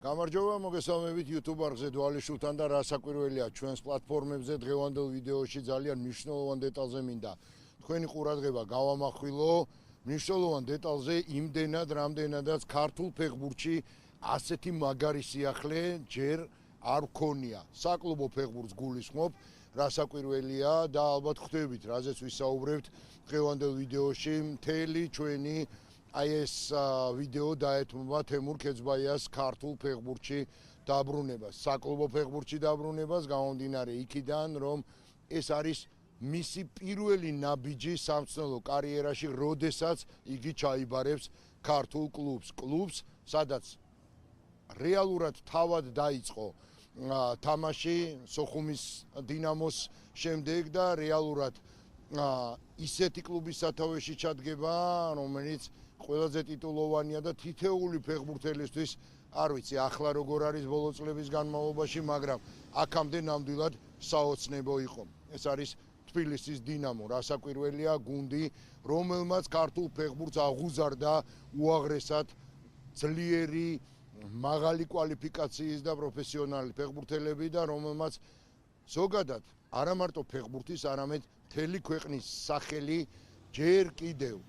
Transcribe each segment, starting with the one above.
გამარჯობა, მოგესალმებით YouTube არხზე დვალიშულთან და რა საკვირველია ჩვენს პლატფორმებზე დღევანდელ ვიდეოში ძალიან მნიშვნელოვან დეტალზე მინდა თქვენი ყურადღება გავამახვილო. მნიშვნელოვან დეტალზე იმდენად, რამდენადაც ქართულ ფეხბურთში ასეთი მაგარი სიახლე ჯერ არ გქონია. საკლუბო ფეხბურთს გულისხმობ, რა საკვირველია და ალბათ ხვდებით, რაზეც ვისაუბრებთ დღევანდელ ვიდეოში. მთელი ჩვენი ეს ვიდეო დაეთმობა თემურ ქეძბაიას ქართულ ფეხბურთში დაბრუნებას, საკლუბო ფეხბურთში დაბრუნებას, გამომდინარე იქიდან, რომ ეს არის მისი პირველი ნაბიჯი სამწვრთნელო კარიერაში, როდესაც იგი ჩაიბარებს ქართულ კლუბს, სადაც რეალურად თავად დაიწყო თამაში სოხუმის დინამოს შემდეგ და რეალურად ისეთი კლუბის სათავეში ჩადგება, რომელიც ყველაზე ტიტულოვანია და თითეული ფეხბურთელისთვის, არ ვიცი, ახლა როგორ არის ბოლო წლების განმავლობაში, მაგრამ აქამდე ნამდვილად საოცნებო იყო. ეს არის თბილისის დინამო, რა საკვირველია გუნდი, რომელმაც ქართულ ფეხბურთს აღუზარდა უაღრესად ძლიერი, მაღალი კვალიფიკაციის და პროფესიონალი ფეხბურთელები და რომელმაც ზოგადად არა მარტო ფეხბურთის, არამედ მთელი ქვეყნის სახელი ჯერ კიდევ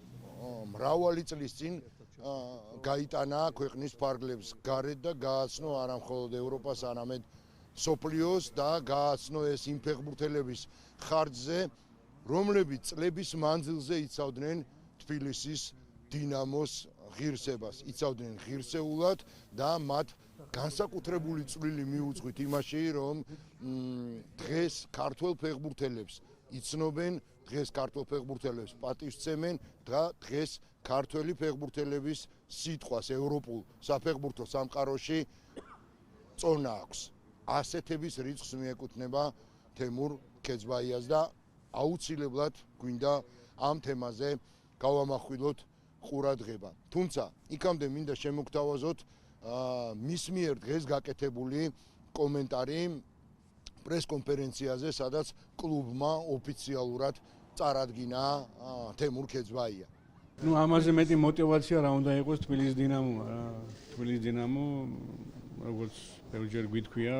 მრავალი წლის წინ გაიტანა ქვეყნის ფარგლებს გარეთ და გააცნო არა მხოლოდ ევროპას, არამედ მსოფლიოს და გააცნო ეს იმ ფეხბურთელების ხარჯზე, რომლებიც წლების მანძილზე იცავდნენ თბილისის დინამოს ღირსებას, იცავდნენ ღირსეულად და მათ განსაკუთრებული წვლილი მიუძღვით იმაში, რომ დღეს ქართველ ფეხბურთელებს იცნობენ, დღეს ქართულ ფეხბურთელებს პატივსცემენ და დღეს ქართველი ფეხბურთელების სიტყვას ევროპულ საფეხბურთო სამყაროში წონა აქვს. ასეთების რიცხვს მიეკუთვნება თემურ ქეძბაიას და აუცილებლად გვინდა ამ თემაზე გავამახვილოთ ყურადღება. თუმცა, იქამდე მინდა შემოგთავაზოთ მის მიერ დღეს გაკეთებული კომენტარი პრესკონფერენციაზე, სადაც კლუბმა ოფიციალურად წარადგინა თემურ ქეძბაია. ამაზე მეტი мотиваცია რა უნდა იყოს თბილისის დინამომა რა. თბილისის დინამო, როგორც ბევრჯერ გვითქვია,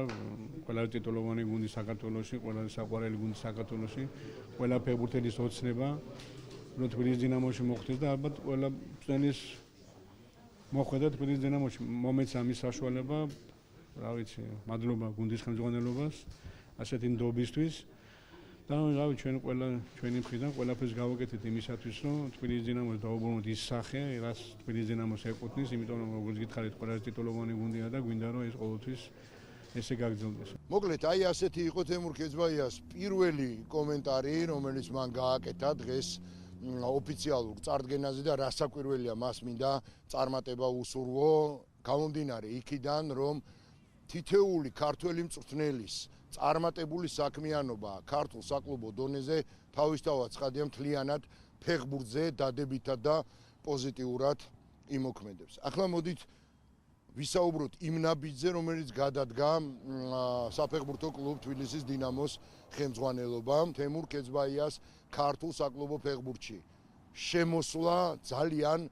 ყველა ტიტულოვანი გუნდი საქართველოში, ყველა საყვარელი გუნდი საქართველოში, ყველა ფეხბურთელის ოცნება, რომ თბილისის დინამოში მოხვდეს და ალბათ ყველა წვენის მოხვდა თბილისის დინამოში. მომეც ამის საშუალება, რა ვიცი, მადლობა გუნდის ხელმძღვანელობას ასეთი ნდობისთვის. და რავი, ჩვენი მხრიდან ყველაფერს გავაკეთეთ იმისათვის, რომ თბილისის დინამოს დაუბრუნოთ ის სახე, რაც თბილისის დინამოს ეკუთვნის, იმიტომ რომ როგორც გითხარით, ყველაზე ტიტულოვანი გუნდია და გვინდა რომ ეს ყოველთვის ესე გაგრძელდეს. მოკლედ, აი ასეთი იყო თემურ ქეძბაიას პირველი კომენტარი, რომელიც მან გააკეთა დღეს ოფიციალურ წარდგენაზე და რა საკვირველია მას მინდა წარმატება უსურვო, გამომდინარე იქიდან, რომ თითეული ქართველი მწვრთნელის წარმატებული საქმიანობა ქართულ საკლუბო დონეზე თავისთავად ცხადია მთლიანად ფეხბურთზე დადებითად და პოზიტიურად იმოქმედებს. ახლა მოდით ვისაუბროთ იმ ნაბიჯზე, რომელიც გადადგა საფეხბურთო კლუბ თბილისის დინამოს ხელმძღვანელობამ თემურ ქეძბაიას ქართულ საკლუბო ფეხბურთში. შემოსვლა ძალიან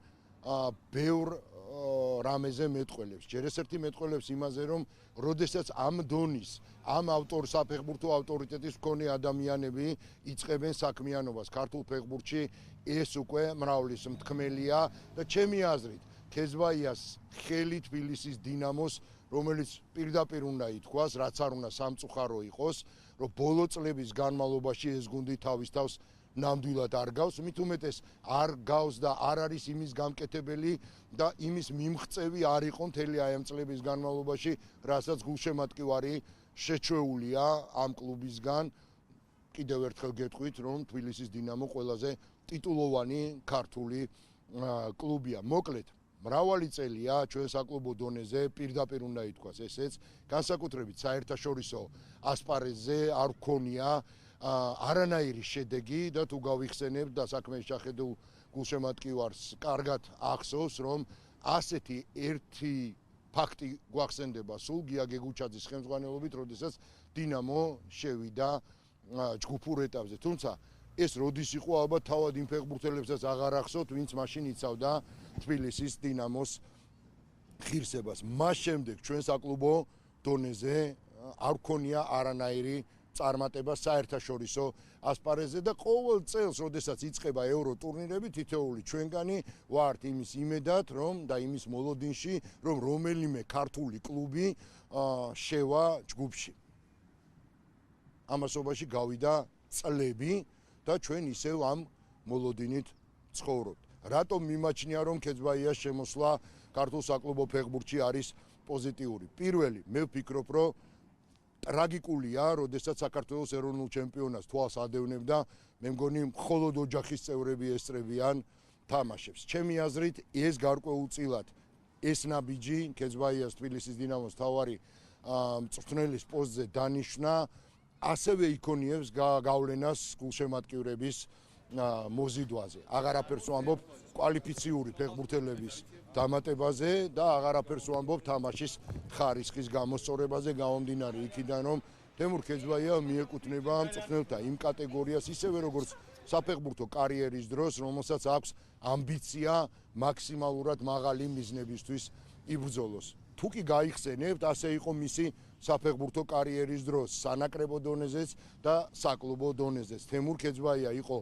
ბევრ რამეზე მეტყველებს. ჯერ ერთი მეტყველებს იმაზე, რომ როდესაც ამ დონის, ამ საფეხბურთო ავტორიტეტის მქონე ადამიანები იწყებენ საქმიანობას ქართულ ფეხბურთში, ეს უკვე მრავლის მთქმელია და ჩემი აზრით, ქეძბაიას ხელი თბილისის დინამოს, რომელიც პირდაპირ უნდა ითქვას, რაც არ უნდა სამწუხარო იყოს, რომ ბოლო წლების განმავლობაში ეს გუნდი თავის თავს ნამდვილად არ გავს, მით უმეტეს არ გავს და არ არის იმის გამკეთებელი და იმის მიმღწევი არ იყო მთელი აი ამ წლების განმავლობაში, რასაც გულშემატკივარი შეჩვეულია ამ კლუბისგან. კიდევ ერთხელ გეტყვით, რომ თბილისის დინამო ყველაზე ტიტულოვანი ქართული კლუბია. მოკლედ, მრავალი წელია ჩვენ საკლუბო დონეზე პირდაპირ უნდა ითქვას ესეც, განსაკუთრებით საერთაშორისო ასპარეზზე არ გქონია არანაირი შედეგი და თუ გავიხსენებთ და საქმეში შეხედულ გულშემატკივარს კარგად ახსოვს, რომ ასეთი ერთი ფაქტი გვახსენდება სულ გია გეგუჩაძის ხელმძღვანელობით, როდესაც დინამო შევიდა ჯგუფურ ეტაპზე. თუმცა ეს როდის იყო ალბათ თავად იმ ფეხბურთელებსაც აღარ ახსოვთ, ვინც მაშინ იცავდა თბილისის დინამოს ღირსებას. მას შემდეგ ჩვენ საკლუბო დონეზე არ გქონია არანაირი წარმატება საერთაშორისო ასპარეზზე და ყოველ წელს, როდესაც იწყება ევრო ტურნირები, თითოეული ჩვენგანი ვართ იმის იმედად, რომ და იმის მოლოდინში, რომ რომელიმე ქართული კლუბი შევა ჯგუფში. ამასობაში გავიდა წლები და ჩვენ ისევ ამ მოლოდინით ცხოვრობთ. რატომ მიმაჩნია, რომ ქეძბაიას შემოსვლა ქართულ საკლუბო ფეხბურთში არის პოზიტიური? პირველი, მე ვფიქრობ, რომ ტრაგიკულია, როდესაც საქართველოს ეროვნულ ჩემპიონატს თვალს ადევნებდა, მე მგონი მხოლოდ ოჯახის წევრები ესწრებიან თამაშებს. ჩემი აზრით, ეს გარკვეულწილად ეს ნაბიჯი ქეძბაიას თბილისის დინამოს მთავარი მწვრთნელის პოსტზე დანიშნა, ასევე იქონიებს გავლენას გულშემატკივრების მოზიდვაზე. აღარაფერს ვამბობ კვალიფიციური ფეხბურთელების დამატებაზე და აღარაფერს ვამბობ თამაშის ხარისხის გამოსწორებაზე, გამომდინარე იქიდან, რომ თემურ ქეძბაია მიეკუთვნება მწვრთნელთა იმ კატეგორიას, ისევე როგორც საფეხბურთო კარიერის დროს, რომელსაც აქვს ამბიცია მაქსიმალურად მაღალი მიზნებისთვის იბრძოლოს. თუ კი გაიხსენებთ, ასე იყო მისი საფეხბურთო კარიერის დროს, სანაკრებო დონეზეც და საკლუბო დონეზეც. თემურ ქეძბაია იყო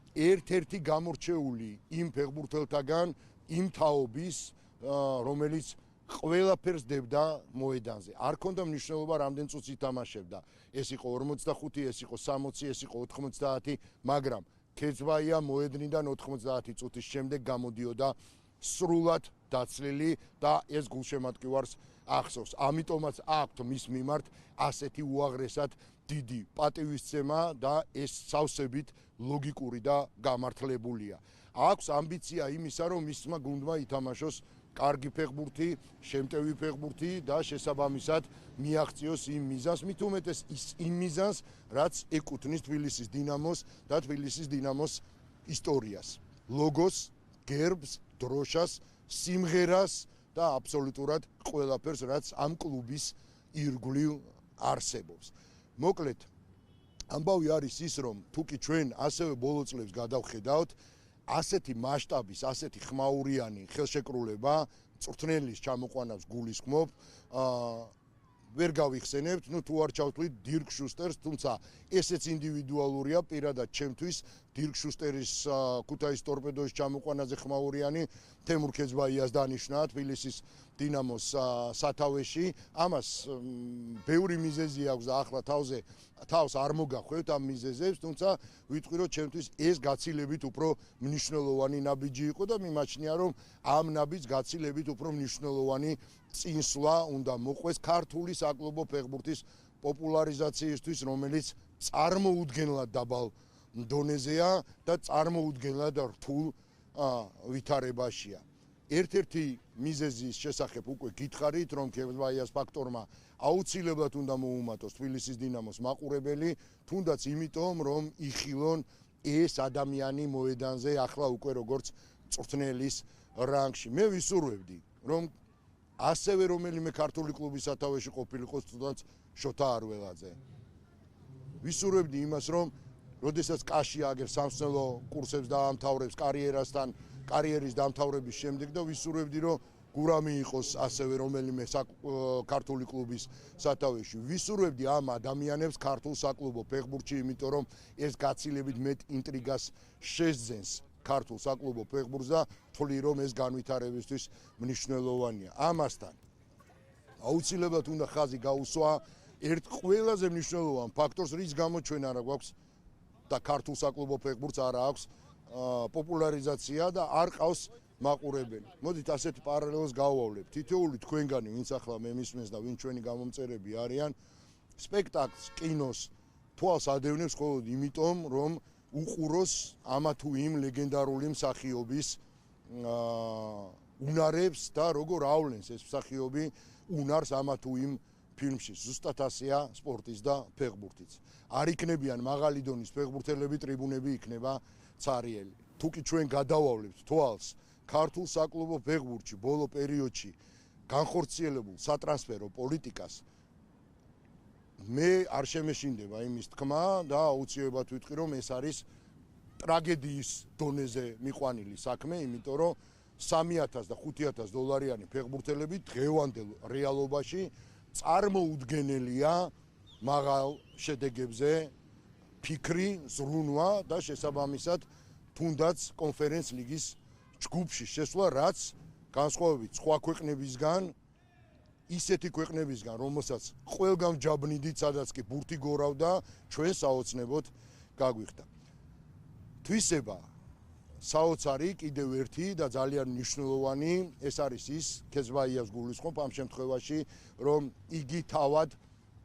ერთ-ერთი გამორჩეული იმ ფეხბურთელთაგან, იმ თაობის, რომელიც ყველაფერს დებდა მოედანზე. არ ქონდა მნიშვნელობა, რამდენ წუთს ითამაშებდა. ეს იყო 45, ეს იყო 60, ეს იყო 90, მაგრამ ქეძბაია მოედნიდან 90 წუთის შემდეგ გამოდიოდა სრულად დაცლილი და ეს გულშემატკივარს ახსოვს. ამიტომაც აქვთ მის მიმართ ასეთი უაღრესად დიდი პატივისცემა და ეს სავსებით ლოგიკური და გამართლებულია. აქვს ამბიცია იმისა, რომ მისმა გუნდმა ითამაშოს კარგი ფეხბურთი, შემტევი ფეხბურთი და შესაბამისად მიაღწიოს იმ მიზანს, მით უმეტეს იმ მიზანს, რაც ეკუთვნის თბილისის დინამოს და თბილისის დინამოს ისტორიას, ლოგოს, გერბს, დროშას, სიმღერას და აბსოლუტურად ყველაფერს, რაც ამ კლუბის ირგვლივ არსებობს. მოკლედ, ამბავი არის ის, რომ თუკი ჩვენ ასევე ბოლო წლებს გადავხედავთ, ასეთი მასშტაბის, ასეთი ხმაურიანი ხელშეკრულება მწვრთნელის ჩამოყვანას გულისხმობ, ვერ გავიხსენებთ, თუ არ ჩავთვლით დირკ შუსტერს, თუმცა ესეც ინდივიდუალურია, პირადად ჩემთვის დირკ შუსტერის ქუთაისის ტორპედოს ჩამოყვანაზე ხმაურიანი თემურ ქეძბაიას დანიშნა თბილისის დინამოს სათავეში. ამას ბევრი მიზეზი აქვს და ახლა თავს არ მოგახვევთ ამ მიზეზებს, თუმცა ვიტყვი, რომ ჩემთვის ეს გაცილებით უფრო მნიშვნელოვანი ნაბიჯი იყო და მიმაჩნია, რომ ამ ნაბიჯს გაცილებით უფრო მნიშვნელოვანი წინსვლა უნდა მოყვეს ქართული საკლუბო ფეხბურთის პოპულარიზაციისთვის, რომელიც წარმოუდგენლად დაბალ დონეზეა და წარმოუდგენლად რთულ ვითარებაშია. ერთ-ერთი მიზეზის შესახებ უკვე გითხარით, რომ ქეძბაიას ფაქტორმა აუცილებლად უნდა მოუმატოს თბილისის დინამოს მაყურებელი, თუნდაც იმიტომ, რომ იხილონ ეს ადამიანი მოედანზე ახლა უკვე როგორც მწვრთნელის რანგში. მე ვისურვებდი, რომ ასევე რომელიმე ქართული კლუბის სათავეში ყოფილიყო თუნდაც შოთა არველაძე. ვისურვებდი იმას, რომ როდესაც კაში აგებს სამსნელო კურსებს დაამთავრებს კარიერის დამთავრების შემდეგ და ვისურვებდი, რომ გურამი იყოს ასევე რომელიმე ქართული კლუბის სათავეში. ვისურვებდი ამ ადამიანებს ქართულ საკლუბო ფეხბურთში, იმიტომ რომ ეს გაცილებით მეტ ინტრიგას შეძენს ქართულ საკლუბო ფეხბურთს და თვლი, რომ ეს განვითარებისთვის მნიშვნელოვანია. ამასთან აუცილებლად უნდა ხაზი გაუსვა ერთ ყველაზე მნიშვნელოვან ფაქტორს, რის გამოც ჩვენ არა გვაქვს და ქართულ საკლუბო ფეხბურთს არა აქვს პოპულარიზაცია და არ ყავს მაყურებელი. მოდით ასეთ პარალელს გავავლებთ. თითოეული თქვენგანი, ვინც ახლა მე მისმენს და ვინც ჩვენი გამომწერები არიან, სპექტაკლს, კინოს თვალს ადევნებს მხოლოდ იმიტომ, რომ უყუროს ამა თუ იმ ლეგენდარული მსახიობის უნარებს და როგორ ავლენს ეს მსახიობი უნარს ამა თუ იმ ფილმში. ზუსტად ასეა სპორტის და ფეხბურთიც. არ იქნებიან მაღალი დონის ფეხბურთელები, ტრიბუნები იქნება ცარიელი. თუკი ჩვენ გადავავლებთ თვალს ქართულ საკლუბო ფეხბურთში ბოლო პერიოდში განხორციელებულ სატრანსფერო პოლიტიკას, მე არ შემეშინდება იმის თქმა და აუცილებლად ვიტყვი, რომ ეს არის ტრაგედიის დონეზე მიყვანილი საქმე, იმიტომ რომ 3000 და 5000 დოლარიანი ფეხბურთელები დღევანდელ რეალობაში წარმოუდგენელია მაღალ შედეგებზე ფიქრი, ზრუნვა და შესაბამისად თუნდაც კონფერენც ლიგის ჯგუფში შესვლა, რაც განსხვავებით სხვა ქვეყნებისგან, ისეთი ქვეყნებისგან, რომელსაც ყველგან ჯაბნიდით, სადაც კი ბურთი გორავდა, ჩვენ საოცნებოდ გაგვიხდა. თვისება საოცარი კიდევ ერთი და ძალიან მნიშვნელოვანი, ეს არის ის, ქეცბაიას გულისხმობ ამ შემთხვევაში, რომ იგი თავად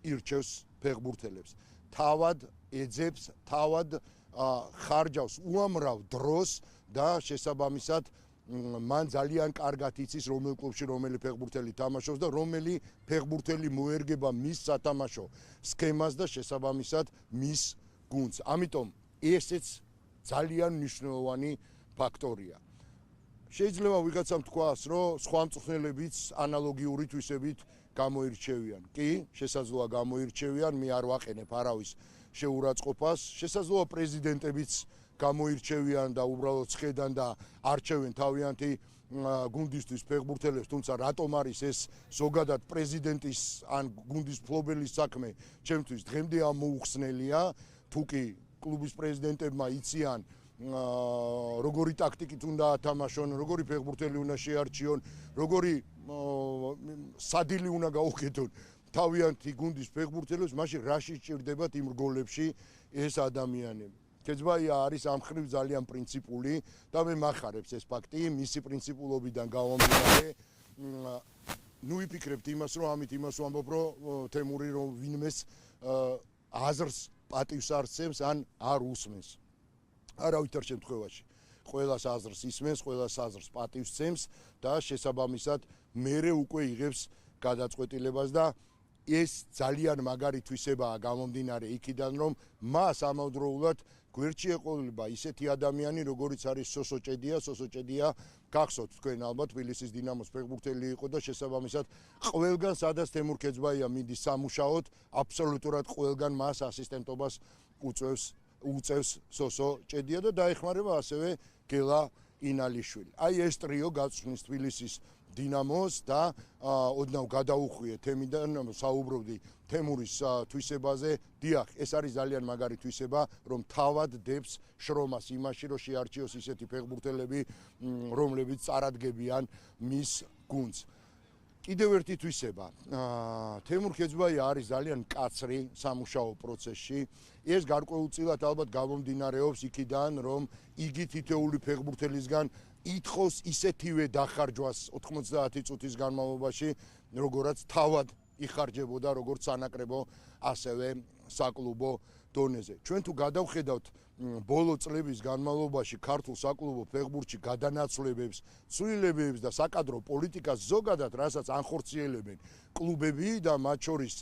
ირჩევს ფეხბურთელებს. თავად ეძებს, თავად ხარჯავს უამრავ დროს და შესაბამისად მან ძალიან კარგად იცის რომელ კლუბში რომელი ფეხბურთელი თამაშობს და რომელი ფეხბურთელი მოერგება მის სათამაშო სქემას და შესაბამისად მის გუნდს. ამიტომ ესეც ძალიან მნიშვნელოვანი ფაქტორია. შეიძლება ვიღაცამ თქვას, რომ სხვა მწვრთნელებიც ანალოგიური თვისებით გამოირჩევიან. კი, შესაძლოა გამოირჩევიან, მე არ ვაყენებ არავის შეურაცხყოფას. შესაძლოა პრეზიდენტებიც გამოირჩევიან და უბრალოდ ხედან და არჩევენ თავიანთი გუნდისთვის ფეხბურთელებს, თუმცა რატომ არის ეს ზოგადად პრეზიდენტის ან გუნდის მფლობელის საქმე, ჩემთვის დღემდე ამოუხსნელია, თუკი კლუბის პრეზიდენტებმა იციან როგორი ტაქტიკით უნდა ათამაშონ, როგორი ფეხბურთელი უნდა შეარჩიონ, როგორი სადილი უნდა გაუქეთონ თავიანთი გუნდის ფეხბურთელებს, მაშინ რაში სჭირდებათ იმ რგოლებში ეს ადამიანები. ქეცბაია არის ამ ხრივ ძალიან პრინციპული და მე მახარებს ეს ფაქტი, მისი პრინციპულობიდან გამომდინარე. ნუ ვიფიქრებთ იმას, რომ ამით იმას ვამბობ, რომ თემური რომ ვინმეს აზრს პატივს არცემს ან არ უსმენს. არავითარ შემთხვევაში. ყველას აზრს ისმენს, ყველას აზრს პატივს ცემს და შესაბამისად მერე უკვე იღებს გადაწყვეტილებას და ეს ძალიან მაგარი თვისებაა გამომდინარე იქიდან, რომ მას ამავდროულად გვერდში ეყოლება ისეთი ადამიანი, როგორიც არის სოსო ჭედია. სოსო ჭედია გახსოვთ თქვენ ალბათ თბილისის დინამოს ფეხბურთელი იყო და შესაბამისად ყველგან სადაც თემურ ქეცბაია მიდის სამუშაოდ, აბსოლუტურად ყველგან მას ასისტენტობას უწევს სოსო ჭედია და დაეხმარება ასევე გელა ინალიშვილი. აი ეს ტრიო გაწვნის თბილისის დინამოს და ოდნავ გადაუხვიე თემიდან საუბრობდი თემურის თვისებაზე. დიახ, ეს არის ძალიან მაგარი თვისება, რომ თავად დებს შრომას იმაში, რომ შეარჩიოს ისეთი ფეხბურთელები, რომლებიც წარადგებიან მის გუნდს. კიდევ ერთი თვისება. თემურ ქეცბაია არის ძალიან მკაცრი სამუშაო პროცესში. ეს გარკვეულწილად ალბათ გამომდინარეობს იქიდან, რომ იგი თითოეული ფეხბურთელისგან ითხოვს ისეთივე დახარჯვას 90 წუთის განმავლობაში, როგორაც თავად იხარჯებოდა როგორც სანაკრებო, ასევე საკლუბო დონეზე. ჩვენ თუ გადავხედავთ ბოლო წლების განმავლობაში ქართულ საკლუბო ფეხბურთში გადანაცვლებებს, ცვლილებებს და საკადრო პოლიტიკას ზოგადად, რასაც ანხორციელებენ კლუბები და მათ შორის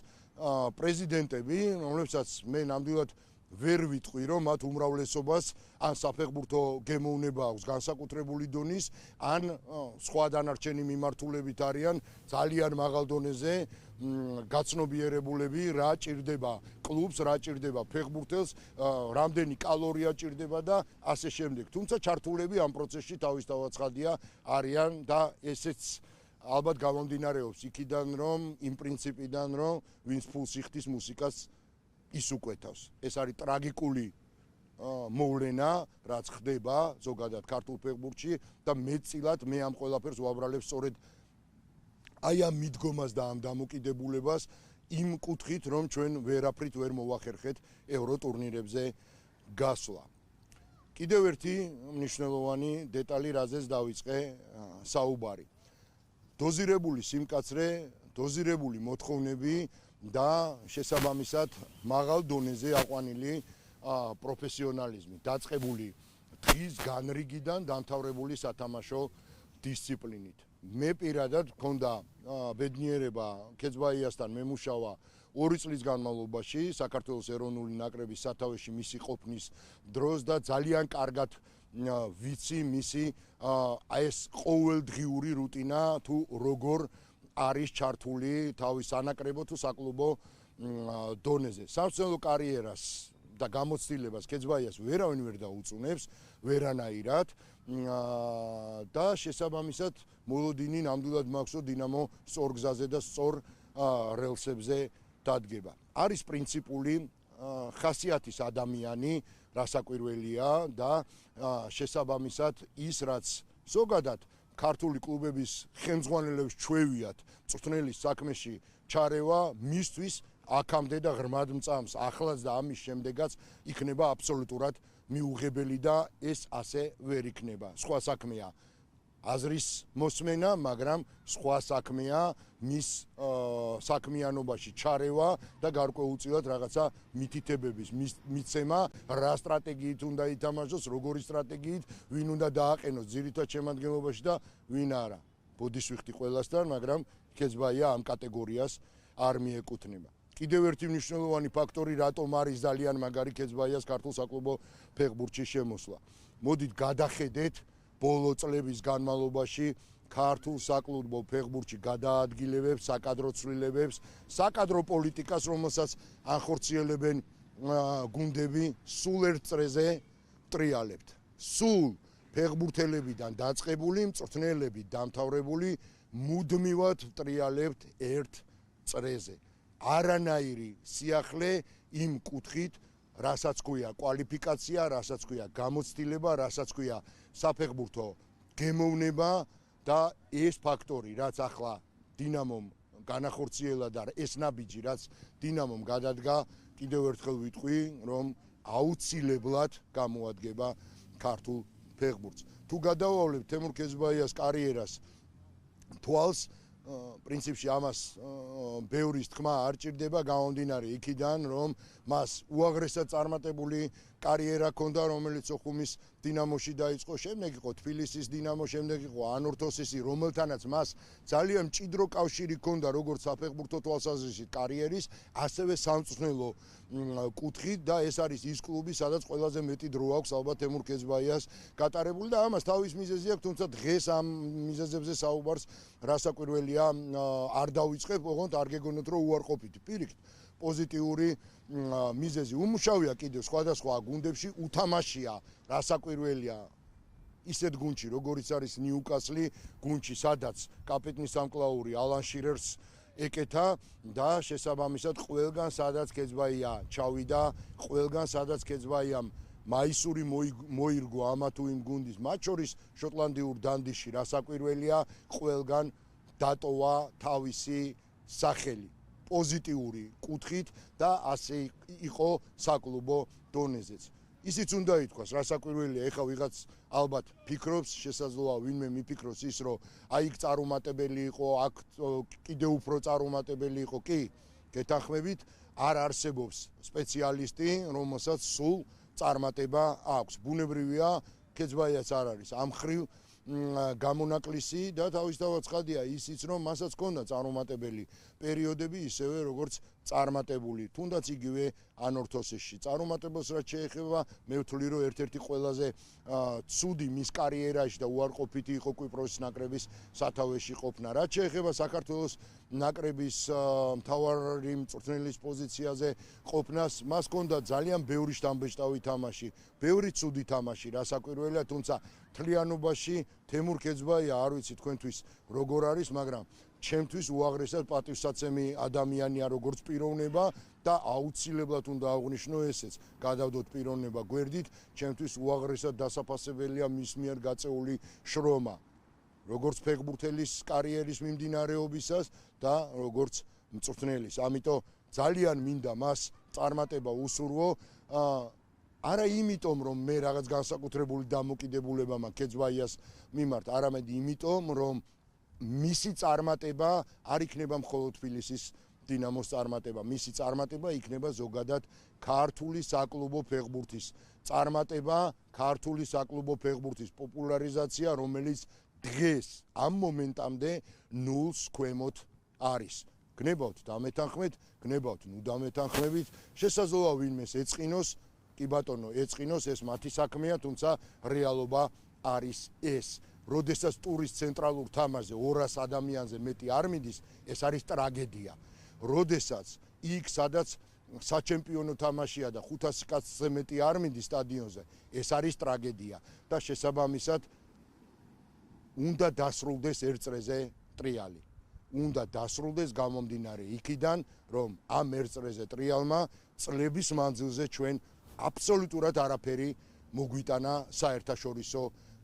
პრეზიდენტები, რომლებსაც მე ნამდვილად ვერ ვიტყვი, რომ მათ უმრავლესობას ან საფეხბურთო გემოვნება აქვს განსაკუთრებული დონის, ან სხვა დანარჩენი მიმართულებით არიან ძალიან მაღალ დონეზე გაცნობიერებულები, რა ჭირდება კლუბს, რა ჭირდება ფეხბურთელს, რამდენი კალორია ჭირდება და ასე შემდეგ. თუმცა ჩართულები ამ პროცესში თავისთავად ცხადია არიან და ესეც ალბათ გამომდინარეობს იქიდან, რომ იმ პრინციპიდან, რომ ვინც ფულს იხდის მუსიკას ის უკვეთავს. ეს არის ტრაგიკული მოვლენა, რაც ხდება ზოგადად ქართულ ფეხბურთში და მეტწილად მე ამ ყველაფერს ვაბრალებ სწორედ აი ამ მიდგომას და ამ დამოკიდებულებას იმ კუთხით, რომ ჩვენ ვერაფრით ვერ მოვახერხეთ ევრო ტურნირებზე გასვლა. კიდევ ერთი მნიშვნელოვანი დეტალი, რაზეც დავიწყე საუბარი. დოზირებული სიმკაცრე, დოზირებული მოთხოვნები და შესაბამისად მაღალ დონეზე აყვანილი პროფესიონალიზმი, დაწყებული დღის განრიგიდან დამთავრებული სათამაშო დისციპლინით. მე პირადად მქონდა ბედნიერება ქეცბაიასთან მემუშავა 2 წლის განმავლობაში საქართველოს ეროვნული ნაკრების სათავეში მისი ყოფნის დროს და ძალიან კარგად ვიცი მისი ეს ყოველდღიური რუტინა თუ როგორ არის ჩართული თავის სანაკრებო თუ საკლუბო დონეზე. სამწვრთნელო კარიერას და გამოცდილებას კეცბაიას ვერავინ ვერ დაუწუნებს ვერანაირად და შესაბამისად მოლოდინი ნამდვილად მაქვს რომ დინამო სწორ გზაზე და სწორ რელსებზე დადგება. არის პრინციპული ხასიათის ადამიანი, რასაკვირველია და შესაბამისად ის რაც ზოგადად ქართული კლუბების ხელმძღვანელებს ჩვევიათ მწვრთნელის საქმეში ჩარევა მისთვის აქამდე და ღრმად მწამს ახლაც და ამის შემდეგაც იქნება აბსოლუტურად მიუღებელი და ეს ასე ვერ იქნება. სხვა საქმეა აზრის მოსმენა, მაგრამ სხვა საქმეა მის საქმიანობაში ჩარევა და გარკვეულწილად რაღაცა მითითებების მიცემა, რა სტრატეგიით უნდა ითამაშოს, როგორი სტრატეგიით, ვინ უნდა დააყენოს ძირითად შემადგენლობაში და ვინ არა. ბოდის ვიხდი ყველასთან, მაგრამ კეცბაია ამ კატეგორიას არ მიეკუთვნება. კიდევ ერთი მნიშვნელოვანი ფაქტორი, რატომ არის ძალიან მაგარი კეცბაიას ქართულ საკლუბო ფეხბურთში შემოსვლა. მოდით გადახედეთ ბოლო წლების განმავლობაში ქართულ საკლუბო ფეხბურთში გადაადგილებებს, საკადრო ცვლილებებს, საკადრო პოლიტიკას, რომელსაც ახორციელებენ გუნდები, სულ ერთ წრეზე ტრიალებთ. სულ ფეხბურთელებიდან დაწყებული, მწვრთნელები დამთავრებული, მუდმივად ტრიალებთ ერთ წრეზე. არანაირი სიახლე იმ კუთხით, რასაც ქვია კვალიფიკაცია, რასაც ქვია გამოცდილება, რასაც ქვია საფეხბურთო გემოვნება და ეს ფაქტორი, რაც ახლა დინამომ განახორციელა და ეს ნაბიჯი, რაც დინამომ გადადგა, კიდევ ერთხელ ვიტყვი, რომ აუცილებლად გამოადგება ქართულ ფეხბურთს. თუ გადავავლებთ თემურ კეცბაიას კარიერას თვალს, პრინციპში ამას ბევრის თქმა არ ჭირდება გამომდინარე იქიდან, რომ მას უაღრესად წარმატებული კარიერა ჰქონდა, რომელიც ოხუმის დინამოში დაიწყო, შემდეგ იყო თბილისის დინამო, შემდეგ იყო ანორთოსისი, რომელთანაც მას ძალიან მჭიდრო კავშირი ჰქონდა როგორც საფეხბურთო თვალსაზრისით კარიერის, ასევე სამწვრთნელო კუთხით და ეს არის ის კლუბი, სადაც ყველაზე მეტი დრო აქვს ალბათ თემურ კეცბაიას გატარებული და ამას თავის მიზეზი აქვს, თუმცა დღეს ამ მიზეზებზე საუბარს რასაკვირველია არ დავიწყებ, ოღონდ არ გეგონოთ რომ უარყოფითი. პირიქით, პოზიტიური მიზეზი უმუშავია კიდევ სხვადასხვა გუნდებში, უთამაშია, რასაკვირველია ისეთ გუნდში, როგორიც არის ნიუკასლი, გუნდში, სადაც კაპიტნის სამკლაური ალან შირერს ეკეთა და შესაბამისად ყველგან სადაც კეცბაია ჩავიდა, ყველგან სადაც კეცბაიამ მაისური მოირგო ამა თუ იმ გუნდის, მათ შორის შოტლანდიურ დანდიში, რასაკვირველია, ყველგან დატოვა თავისი სახელი პოზიტიური კუთხით და ასე იყო საკლუბო დონეზეც. ისიც უნდა ითქვას, რასაკვირველია, ეხლა ვიღაც ალბათ ფიქრობს, შესაძლოა ვინმე მიფიქროს ის, რომ აი იქ წარუმატებელი იყო, აქ კიდევ უფრო წარუმატებელი იყო. კი, გეთანხმებით, არ არსებობს სპეციალისტი, რომელსაც სულ წარმატება აქვს. ბუნებრივია, კეცბაიას არ არის ამ ხრივ გამონაკლისი და თავისთავად ცხადია ისიც, რომ მასაც ჰქონდა წარუმატებელი პერიოდები, ისევე როგორც წარმატებული, თუნდაც იგივე ანორთოსში. წარუმატებელს რაც შეეხება, მე ვთვლი, რომ ერთ-ერთი ყველაზე ცუდი მის კარიერაში და უარყოფითი იყო კვიპროსის ნაკრების სათავეში ყოფნა. რაც შეეხება საქართველოს ნაკრების მთავარი მწვრთნელის პოზიციაზე ყოფნას, მას ჰქონდა ძალიან ბევრი შთამბეჭდავი თამაში, ბევრი ცუდი თამაში, რასაკვირველია, თუმცა მთლიანობაში თემურ კეცბაია არ ვიცი თქვენთვის როგორ არის, მაგრამ ჩემთვის უაღრესად პატივსაცემი ადამიანია როგორც პიროვნება და აუცილებლად უნდა აღვნიშნო ესეც. გადავდოთ პიროვნება გვერდით, ჩემთვის უაღრესად დასაფასებელია მის მიერ გაწეული შრომა, როგორც ფეხბურთელის კარიერის მიმდინარეობისას და როგორც მწვრთნელის. ამიტომ ძალიან მინდა მას წარმატება უსურვო. არა იმიტომ, რომ მე რაღაც განსაკუთრებული დამოკიდებულება მაქვს კეცბაიას მიმართ, არამედ იმიტომ, რომ მისი წარმატება არ იქნება მხოლოდ თბილისის დინამოს წარმატება, მისი წარმატება იქნება ზოგადად ქართული საკლუბო ფეხბურთის წარმატება, ქართული საკლუბო ფეხბურთის პოპულარიზაცია, რომელიც დღეს ამ მომენტამდე ნულს ქვემოთ არის. გნებავთ დამეთანხმეთ, გნებავთ ნუ დამეთანხმებით, შესაძლოა ვინმეს ეწყინოს, კი ბატონო, ეწყინოს, ეს მათი საქმეა, თუმცა რეალობა არის ეს. როდესაც ტურის ცენტრალურ თამაშზე 200 ადამიანზე მეტი არ მიდის, ეს არის ტრაგედია. როდესაც იქ, სადაც საჩემპიონო თამაშია და 500 კაცზე მეტი არ მინდის სტადიონზე, ეს არის ტრაგედია და შესაბამისად უნდა დასრულდეს ერთწრეზე ტრიალი. უნდა დასრულდეს გამომდინარე იქიდან, რომ ამ ერთწრეზე ტრიალმა წლების მანძილზე ჩვენ აბსოლუტურად არაფერი მოგვიტანა საერთაშორისო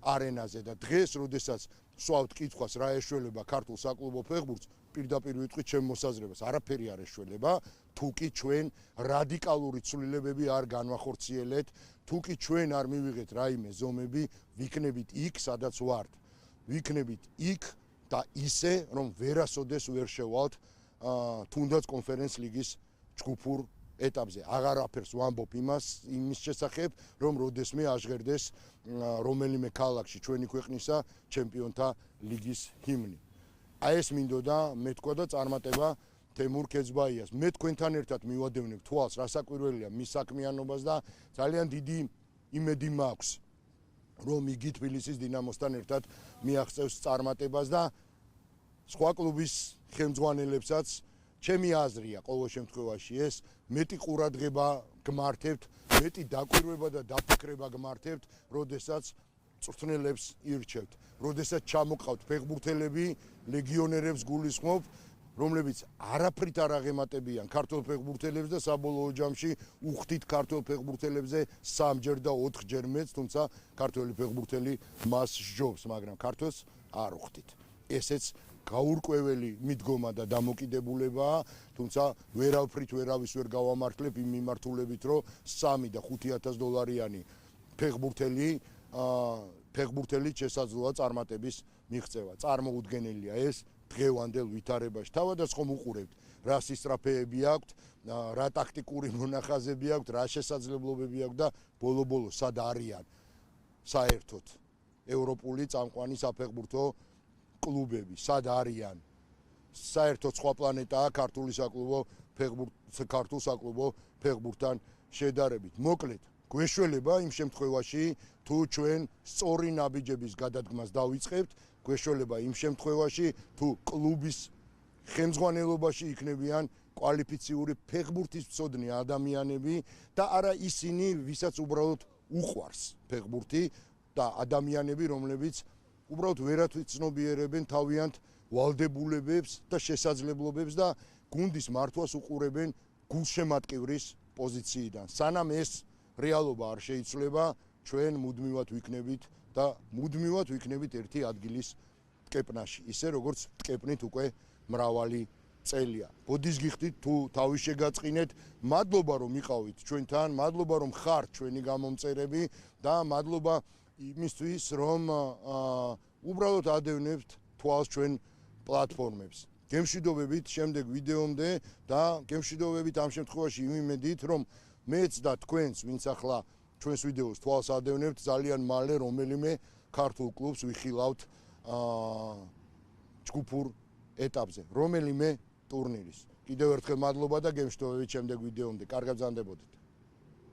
არენაზე და დღეს, როდესაც სვავთ კითხვას რა ეშველება ქართულ საკლუბო ფეხბურთს, პირდაპირ ვიტყვით ჩემ მოსაზრებას, არაფერი არ ეშველება, თუ კი ჩვენ რადიკალური ცვლილებები არ განვახორციელეთ, თუ კი ჩვენ არ მივიღეთ რაიმე ზომები, ვიქნებით იქ, სადაც ვართ. ვიქნებით იქ და ისე, რომ ვერასოდეს ვერ შევალთ თუნდაც კონფერენს ლიგის ჯგუფურ ეტაპზე. აღარაფერს ვამბობ იმის შესახებ, რომ როდესმე აღღერდეს რომელიმე ქალაქში ჩვენი ქვეყნისა ჩემპიონთა ლიგის ჰიმნი. აი ეს მინდოდა მეთქვა და წარმატება თემურ ქეძბაიას. მე თქვენთან ერთად მივადევნებ თვალს, რასაკვირველია მის საქმიანობას და ძალიან დიდი იმედი მაქვს, რომ იგი თბილისის დინამოსთან ერთად მიაღწევს წარმატებას და სხვა კლუბის ხელმძღვანელებსაც ჩემი აზრია ყოველ შემთხვევაში ეს მეტი ყურადღება გმართებთ, მეტი დაკვირვება და დაფიქრება გმართებთ, როდესაც წვრთნელებს ირჩევთ, როდესაც ჩამოყავთ ფეხბურთელები, ლეგიონერებს გულისხმობ, რომლებიც არაფრით არ აღემატებიან ქართულ ფეხბურთელებს და საბოლოო ჯამში უხდით ქართულ ფეხბურთელებზე 3-ჯერ და 4-ჯერ მეც, თუმცა ქართველი ფეხბურთელი მას სჯობს, მაგრამ ქართველს არ უხდით. ესეც გაურკვეველი მიდგომა და დამოკიდებულებაა, თუმცა ვერავფრით ვერავის ვერ გავამართლებ იმ მიმართულებით, რომ 3 და 5,000 დოლარიანი ფეხბურთელი შესაძლოა წარმატების მიღწევა. წარმოუდგენელია ეს დღევანდელ ვითარებაში. თავადაც ხომ უყურებთ, რა სისტრაფეები აქვთ, რა ტაქტიკური მონახაზები აქვთ, რა შესაძლებლობები აქვთ და ბოლო-ბოლოს სად არიან საერთოდ ევროპული წამყვანი საფეხბურთო კლუბები, სად არიან? საერთოდ სხვა პლანეტაა ქართულ საკლუბო ფეხბურთთან შედარებით. მოკლედ, გვეშველება იმ შემთხვევაში, თუ ჩვენ სწორი ნაბიჯების გადადგმას დავიწყებთ, გვეშველება იმ შემთხვევაში, თუ კლუბის ხელმძღვანელობაში იქნებიან კვალიფიციური ფეხბურთის მცოდნე ადამიანები და არა ისინი, ვისაც უბრალოდ უყვარს ფეხბურთი და ადამიანები, რომლებიც უბრალოდ ვერათვიცნობიერებენ თავიანთ ვალდებულებებს და შესაძლებლობებს და გუნდის მართვას უყურებენ გულშემატკივრის პოზიციიდან. სანამ ეს რეალობა არ შეიცვლება, ჩვენ მუდმივად ვიქნებით და მუდმივად ვიქნებით ერთი ადგილის ტკეპნაში, ისე როგორც ტკეპნით უკვე მრავალი წელია. ბოდის გიხდით თუ თავის შეგაწყინეთ, მადლობა რომ იყავით ჩვენთან, მადლობა რომ ხართ ჩვენი გამომწერები და მადლობა იმისთვის, რომ უბრალოდ ადევნებთ თვალს ჩვენ პლატფორმებს. გემშვიდობებით შემდეგ ვიდეომდე და გემშვიდობებით ამ შემთხვევაში იმ იმედით, რომ მეც და თქვენც, ვინც ახლა ჩვენს ვიდეოს თვალს ადევნებთ, ძალიან მალე რომელიმე ქართულ კლუბს ვიხილავთ ჯგუფურ ეტაპზე, რომელიმე ტურნირის. კიდევ ერთხელ მადლობა და გემშვიდობებით შემდეგ ვიდეომდე. კარგად ბრძანდებოდეთ.